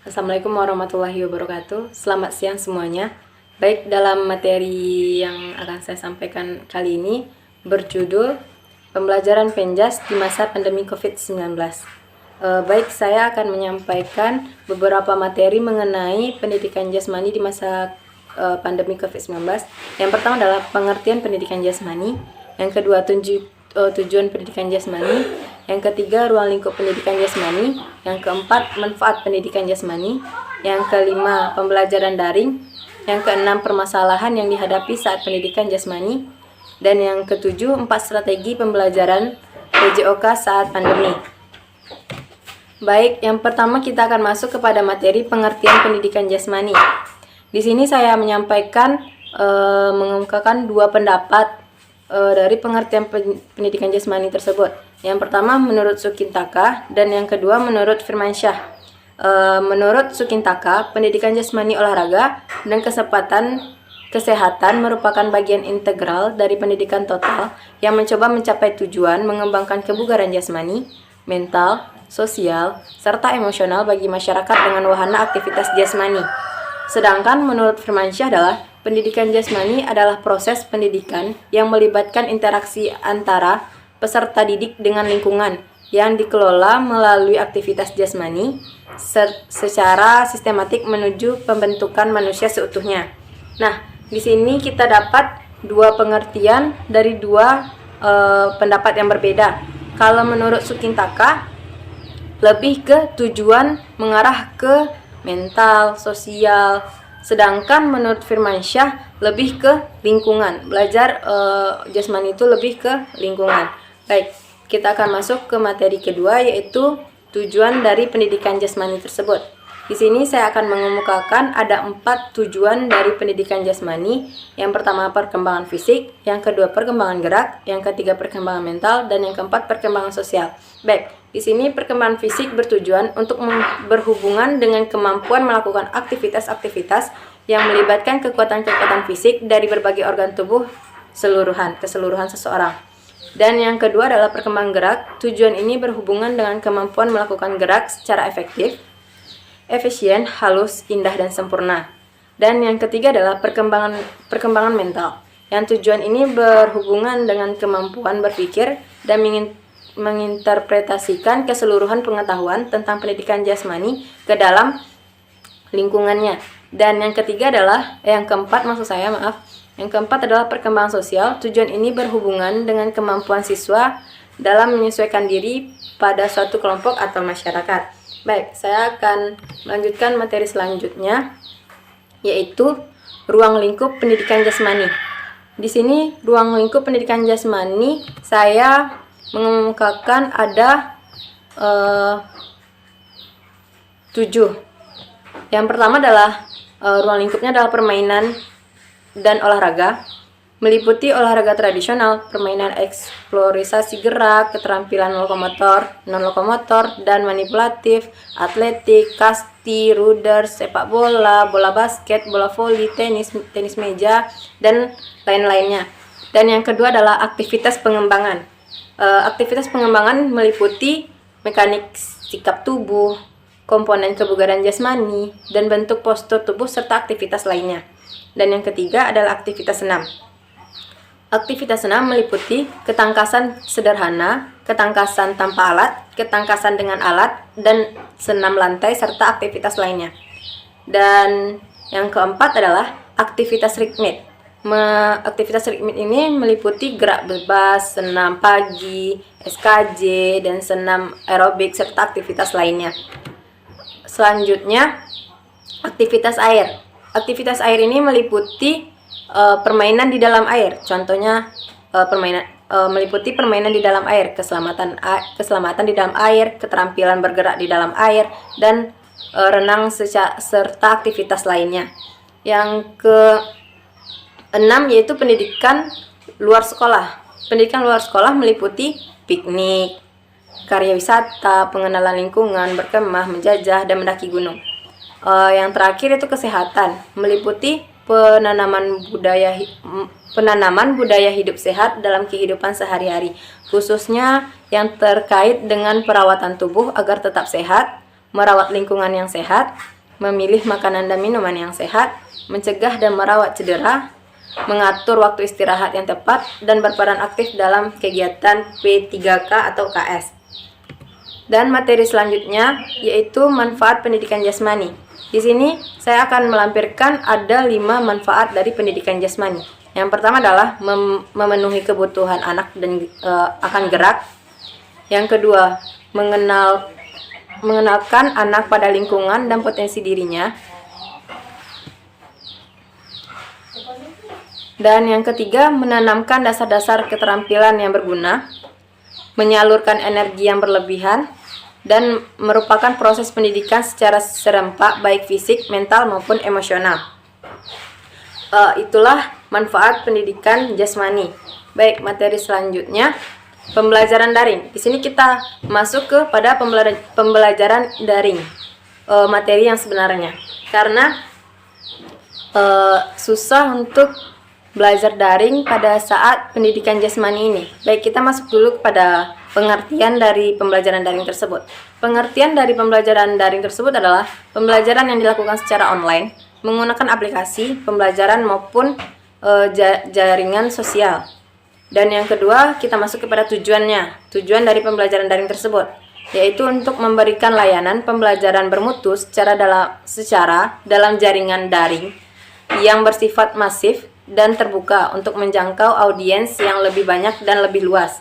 Assalamualaikum warahmatullahi wabarakatuh. Selamat siang semuanya. Baik, dalam materi yang akan saya sampaikan kali ini berjudul Pembelajaran Penjas di masa pandemi COVID-19. Baik, saya akan menyampaikan beberapa materi mengenai pendidikan jasmani di masa pandemi COVID-19. Yang pertama adalah pengertian pendidikan jasmani. Yang kedua, tujuan pendidikan jasmani. Yang ketiga, ruang lingkup pendidikan jasmani. Yang keempat, manfaat pendidikan jasmani. Yang kelima, pembelajaran daring. Yang keenam, permasalahan yang dihadapi saat pendidikan jasmani. Dan yang ketujuh, 4 strategi pembelajaran PJOK saat pandemi. Baik, yang pertama kita akan masuk kepada materi pengertian pendidikan jasmani. Di sini saya menyampaikan mengemukakan dua pendapat dari pengertian pendidikan jasmani tersebut. Yang pertama menurut Sukintaka dan yang kedua menurut Firmansyah. Menurut Sukintaka, pendidikan jasmani olahraga dan kesehatan merupakan bagian integral dari pendidikan total yang mencoba mencapai tujuan mengembangkan kebugaran jasmani, mental, sosial, serta emosional bagi masyarakat dengan wahana aktivitas jasmani. Sedangkan menurut Firmansyah adalah pendidikan jasmani adalah proses pendidikan yang melibatkan interaksi antara peserta didik dengan lingkungan yang dikelola melalui aktivitas jasmani secara sistematik menuju pembentukan manusia seutuhnya. Nah, di sini kita dapat dua pengertian dari dua pendapat yang berbeda. Kalau menurut Sukintaka, lebih ke tujuan mengarah ke mental, sosial. Sedangkan menurut Firmansyah lebih ke lingkungan. Belajar jasmani itu lebih ke lingkungan. Baik, kita akan masuk ke materi kedua, yaitu tujuan dari pendidikan jasmani tersebut. Di sini saya akan mengemukakan ada 4 tujuan dari pendidikan jasmani. Yang pertama perkembangan fisik, yang kedua perkembangan gerak, yang ketiga perkembangan mental, dan yang keempat perkembangan sosial. Baik, di sini perkembangan fisik bertujuan untuk berhubungan dengan kemampuan melakukan aktivitas-aktivitas yang melibatkan kekuatan-kekuatan fisik dari berbagai organ tubuh keseluruhan seseorang. Dan yang kedua adalah perkembangan gerak. Tujuan ini berhubungan dengan kemampuan melakukan gerak secara efektif, efisien, halus, indah, dan sempurna. Dan yang ketiga adalah perkembangan mental. Yang tujuan ini berhubungan dengan kemampuan berpikir dan menginterpretasikan keseluruhan pengetahuan tentang pendidikan jasmani ke dalam lingkungannya. Dan yang ketiga adalah yang keempat adalah perkembangan sosial. Tujuan ini berhubungan dengan kemampuan siswa dalam menyesuaikan diri pada suatu kelompok atau masyarakat. Baik, saya akan melanjutkan materi selanjutnya, yaitu ruang lingkup pendidikan jasmani. Di sini ruang lingkup pendidikan jasmani saya mengemukakan ada 7. Yang pertama adalah ruang lingkupnya adalah permainan dan olahraga, meliputi olahraga tradisional, permainan eksplorasi gerak, keterampilan lokomotor, non-lokomotor, dan manipulatif, atletik, kasti, ruder, sepak bola, bola basket, bola voli, tenis meja, dan lain-lainnya. Dan yang kedua adalah aktivitas pengembangan. Aktivitas pengembangan meliputi mekanik sikap tubuh, komponen kebugaran jasmani, dan bentuk postur tubuh serta aktivitas lainnya. Dan yang ketiga adalah aktivitas senam. Aktivitas senam meliputi ketangkasan sederhana, ketangkasan tanpa alat, ketangkasan dengan alat, dan senam lantai serta aktivitas lainnya. Dan yang keempat adalah aktivitas ritmik. Aktivitas ritmik ini meliputi gerak bebas, senam pagi, SKJ, dan senam aerobik serta aktivitas lainnya. Selanjutnya, aktivitas air. Aktivitas air ini meliputi permainan di dalam air. Contohnya meliputi permainan di dalam air, keselamatan di dalam air, keterampilan bergerak di dalam air, dan renang serta aktivitas lainnya. Yang ke-6 yaitu pendidikan luar sekolah. Pendidikan luar sekolah meliputi piknik, karya wisata, pengenalan lingkungan, berkemah, menjajah, dan mendaki gunung. Yang terakhir itu kesehatan, meliputi penanaman budaya hidup sehat dalam kehidupan sehari-hari, khususnya yang terkait dengan perawatan tubuh agar tetap sehat, merawat lingkungan yang sehat, memilih makanan dan minuman yang sehat, mencegah dan merawat cedera, mengatur waktu istirahat yang tepat, dan berperan aktif dalam kegiatan P3K atau KS. Dan materi selanjutnya yaitu manfaat pendidikan jasmani. Di sini saya akan melampirkan ada 5 manfaat dari pendidikan jasmani. Yang pertama adalah memenuhi kebutuhan anak dan akan gerak. Yang kedua, mengenalkan anak pada lingkungan dan potensi dirinya. Dan yang ketiga, menanamkan dasar-dasar keterampilan yang berguna, menyalurkan energi yang berlebihan, dan merupakan proses pendidikan secara serempak baik fisik, mental maupun emosional. Itulah manfaat pendidikan jasmani. Baik, materi selanjutnya pembelajaran daring. Di sini kita masuk kepada pembelajaran daring, materi yang sebenarnya. Karena susah untuk belajar daring pada saat pendidikan jasmani ini. Baik, kita masuk dulu kepada pengertian dari pembelajaran daring tersebut. Pengertian dari pembelajaran daring tersebut adalah pembelajaran yang dilakukan secara online, menggunakan aplikasi pembelajaran maupun jaringan sosial. Dan yang kedua, kita masuk kepada tujuannya. Tujuan dari pembelajaran daring tersebut yaitu untuk memberikan layanan pembelajaran bermutu secara dalam jaringan daring yang bersifat masif dan terbuka untuk menjangkau audiens yang lebih banyak dan lebih luas.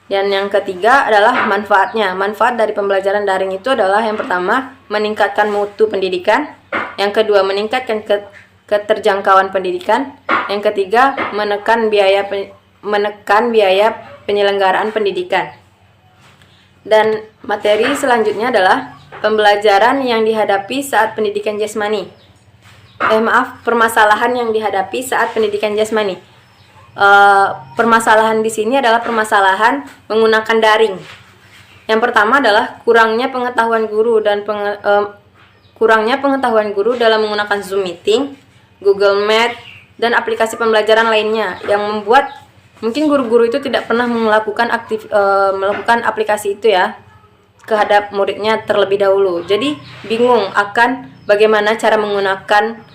Dan yang ketiga adalah manfaatnya. Manfaat dari pembelajaran daring itu adalah yang pertama, meningkatkan mutu pendidikan. Yang kedua, meningkatkan keterjangkauan pendidikan. Yang ketiga, menekan biaya penyelenggaraan pendidikan. Dan materi selanjutnya adalah pembelajaran yang dihadapi saat pendidikan jasmani. Permasalahan yang dihadapi saat pendidikan jasmani. Permasalahan di sini adalah permasalahan menggunakan daring. Yang pertama adalah kurangnya pengetahuan guru dalam menggunakan Zoom meeting, Google Meet, dan aplikasi pembelajaran lainnya yang membuat mungkin guru-guru itu tidak pernah melakukan aplikasi itu ya kehadap muridnya terlebih dahulu. Jadi bingung akan bagaimana cara menggunakan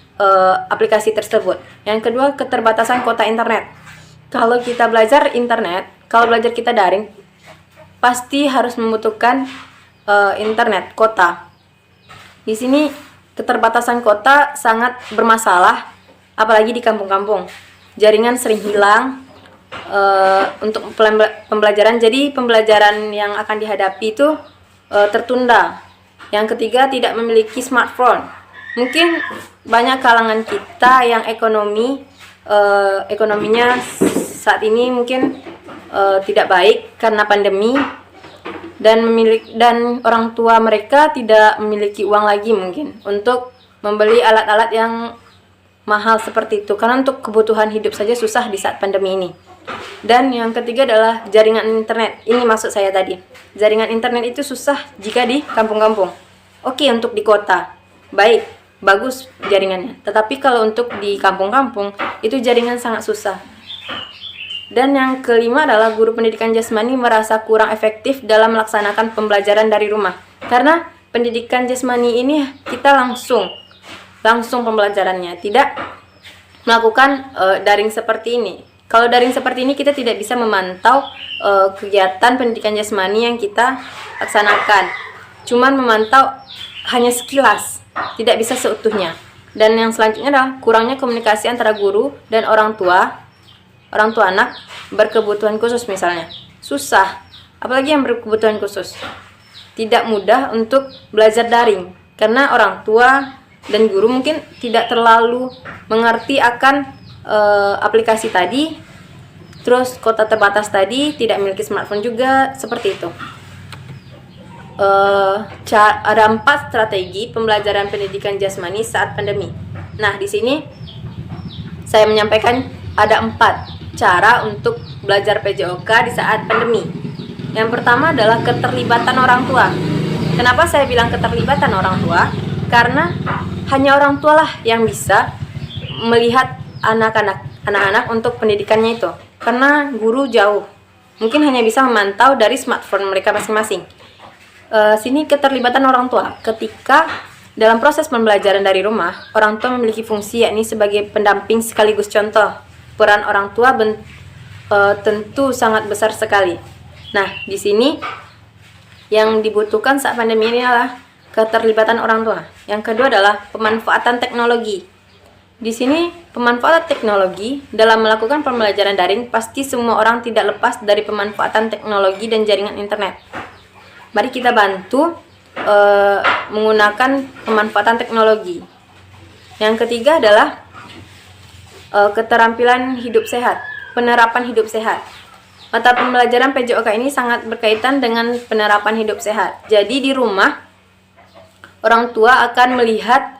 aplikasi tersebut. Yang kedua, keterbatasan kuota internet. Kalau kita belajar kita daring, pasti harus membutuhkan internet, kuota. Di sini keterbatasan kuota sangat bermasalah, apalagi di kampung-kampung. Jaringan sering hilang untuk pembelajaran, jadi pembelajaran yang akan dihadapi itu tertunda. Yang ketiga, tidak memiliki smartphone. Mungkin banyak kalangan kita yang ekonominya saat ini mungkin tidak baik karena pandemi, dan orang tua mereka tidak memiliki uang lagi mungkin untuk membeli alat-alat yang mahal seperti itu, karena untuk kebutuhan hidup saja susah di saat pandemi ini. Dan yang ketiga adalah jaringan internet. Ini maksud saya tadi, jaringan internet itu susah jika di kampung-kampung. Oke, untuk di kota bagus jaringannya, tetapi kalau untuk di kampung-kampung itu jaringan sangat susah. Dan yang kelima adalah guru pendidikan jasmani merasa kurang efektif dalam melaksanakan pembelajaran dari rumah. Karena pendidikan jasmani ini kita langsung pembelajarannya, tidak melakukan daring seperti ini. Kalau daring seperti ini kita tidak bisa memantau kegiatan pendidikan jasmani yang kita laksanakan. Cuman memantau hanya sekilas, tidak bisa seutuhnya. Dan yang selanjutnya adalah kurangnya komunikasi antara guru dan orang tua anak berkebutuhan khusus misalnya. Susah, apalagi yang berkebutuhan khusus. Tidak mudah untuk belajar daring karena orang tua dan guru mungkin tidak terlalu mengerti akan aplikasi tadi. Terus kota terbatas tadi, tidak memiliki smartphone juga, seperti itu. Ada 4 strategi pembelajaran pendidikan jasmani saat pandemi. Nah, di sini saya menyampaikan ada 4 cara untuk belajar PJOK di saat pandemi. Yang pertama adalah keterlibatan orang tua. Kenapa saya bilang keterlibatan orang tua? Karena hanya orang tua lah yang bisa melihat anak-anak untuk pendidikannya itu. Karena guru jauh, mungkin hanya bisa memantau dari smartphone mereka masing-masing. Sini keterlibatan orang tua. Ketika Dalam proses pembelajaran dari rumah, orang tua memiliki fungsi yakni sebagai pendamping sekaligus contoh. Peran orang tua tentu sangat besar sekali. Nah, di sini yang dibutuhkan saat pandemi ini adalah keterlibatan orang tua. Yang kedua adalah pemanfaatan teknologi. Di sini pemanfaatan teknologi dalam melakukan pembelajaran daring pasti semua orang tidak lepas dari pemanfaatan teknologi dan jaringan internet. Mari kita bantu menggunakan pemanfaatan teknologi. Yang ketiga adalah keterampilan hidup sehat, penerapan hidup sehat. Mata pembelajaran PJOK ini sangat berkaitan dengan penerapan hidup sehat. Jadi di rumah orang tua akan melihat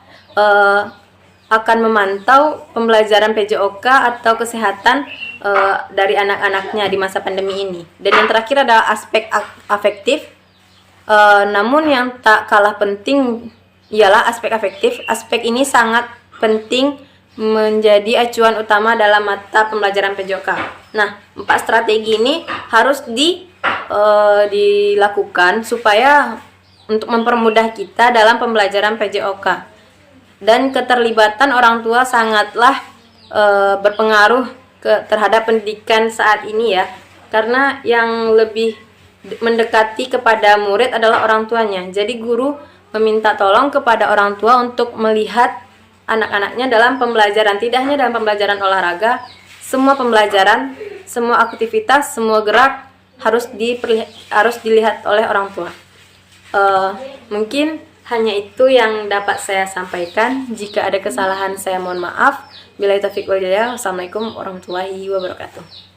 akan memantau pembelajaran PJOK atau kesehatan dari anak-anaknya di masa pandemi ini. Dan yang terakhir adalah aspek afektif. Namun yang tak kalah penting ialah aspek afektif. Aspek ini sangat penting menjadi acuan utama dalam mata pembelajaran PJOK. Nah, 4 strategi ini harus dilakukan supaya untuk mempermudah kita dalam pembelajaran PJOK. Dan keterlibatan orang tua sangatlah berpengaruh terhadap pendidikan saat ini ya. Karena yang lebih mendekati kepada murid adalah orang tuanya. Jadi guru meminta tolong kepada orang tua untuk melihat anak-anaknya dalam pembelajaran, tidak hanya dalam pembelajaran olahraga, semua pembelajaran, semua aktivitas, semua gerak harus dilihat oleh orang tua. Mungkin hanya itu yang dapat saya sampaikan. Jika ada kesalahan saya mohon maaf. Billahi taufiq wal hidayah. Wassalamualaikum warahmatullahi wabarakatuh.